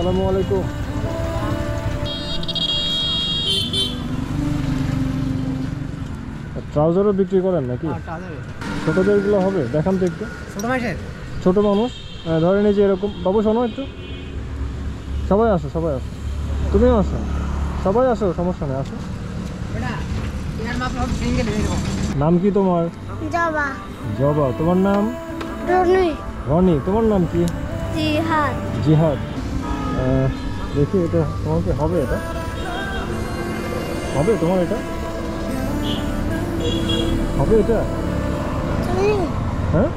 আসসালামু আলাইকুম। ট্রাউজারও বিক্রি করেন নাকি? ছোটদের গুলো হবে, দেখান তো একটু। ছোট মানুষ ধরেন এই যে এরকম। বাবু শোনো একটু, সবাই আসো, সবাই আসো, তুমিও আসো, সবাই আসো, সমস্যা নেই, আসো। নাম কি তোমার? জবা। জবা। তোমার নাম? রনি। রনি। তোমার নাম কি? জিহাদ। জিহাদ। দেখি এটা তোমার কি হবে? এটা হবে তোমার? এটা হবে? এটা হ্যাঁ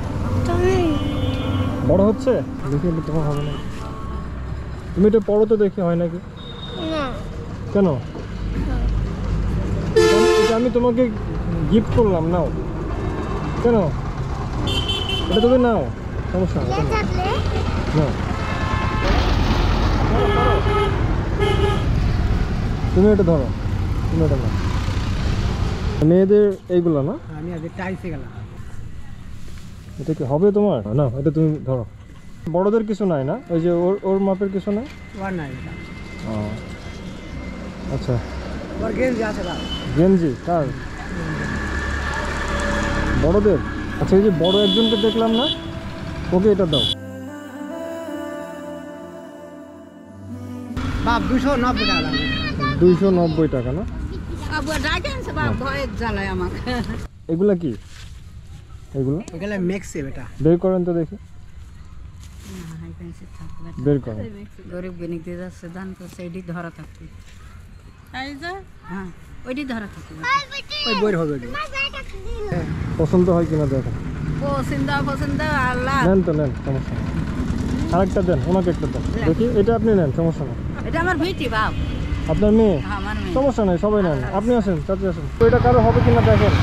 বড় হচ্ছে, দেখি তোমার হবে না। তুমি এটা পড়ো তো দেখি হয় নাকি। কেন? এটা আমি তোমাকে গিফট করলাম, নাও। কেন? এটা তুমি নাও, সমস্যা নেই, নাও। তুমি এটা ধরো, তুমি এটা নাও। মেয়েদের এইগুলো না? আমি আগে টাইসে গেলাম। এটা কি হবে তোমার? না, এটা তুমি ধরো। বড়দের কিছু নাই না? ওই যে ওর মাপের কিছু নাই? ওর নাই এটা। ও আচ্ছা। ওর গেঞ্জি আছে না? গেঞ্জি কার? বড়দের? আচ্ছা, এই যে বড় একজনকে দেখলাম না, ওকে এটা দাও। বাপ 290 টাকা লাগবে। 290 টাকা না? এগুলা কি? এগুলো এগুলা মেক্সে বেটা। বের করেন তো দেখি, বের করেন। গরিব গণিক দিয়ে যাচ্ছে ধান করছে, এটি ধরা থাকবে। হ্যাঁ, ওইটি ধরা থাকবে। ওই বইর হবে ওটি। পছন্দ হয় কিনা দেখেন। পছন্দ আল্লাহ। নেন তো, নেন, সমস্যা নেই। আরেকটা দেন, ওনাকে একটা দেন দেখি। এটা আপনি নেন, সমস্যা নেই। এটা আমার ভিটি বাপ। আপনার মেয়ে? আমার মেয়ে। সমস্যা নেই, সবাই নেন। আপনি আসেন, চাচি আসেন। তো এটা কারো হবে কিনা দেখেন।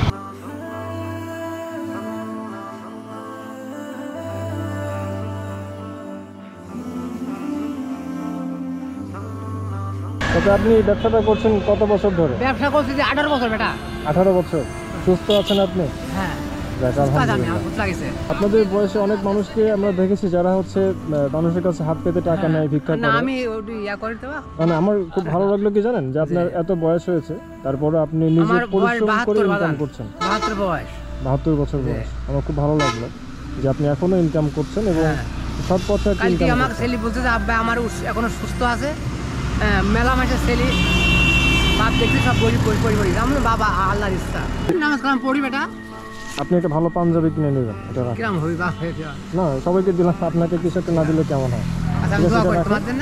তবে আপনি ব্যবসাটা করছেন কত বছর ধরে? ব্যবসা করছি যে 18 বছর বেটা। 18 বছর। সুস্থ আছেন আপনি? হ্যাঁ। যাক, আলহামদুলিল্লাহ। আপনাদের বয়সে অনেক মানুষকে আমরা দেখেছি যারা হচ্ছে মানুষের কাছে হাত পেতে টাকা নেয়, ভিক্ষা করে। না, আমি ওটি ইয়া করে দেব। মানে আমার খুব ভালো লাগলো কি জানেন, যে আপনার এত বয়স হয়েছে, তারপরে আপনি নিজে পরিশ্রম করে ইনকাম করছেন। 72 বয়স। 72 বছর বয়স। আমার খুব ভালো লাগলো যে আপনি এখনো ইনকাম করছেন এবং সৎ পথে কালকে ইনকাম আমার করছেন। ছেলে বলছে যে আব্বা আমার এখনো সুস্থ আছে, মেলা মাসের ছেলে। বাপ দেখছি সব গরিব গরিব। আমি বাবা আল্লাহর ইচ্ছা। নমস্কার পড়ি বেটা। আপনি একটা ভালো পাঞ্জাবি কিনে নেবেন, এটা কিরম হবি বাপ? না, সবাইকে দিলাম, আপনাকে কিছু একটা না দিলে কেমন হয়? আচ্ছা, আমি দোয়া করি তোমার জন্য।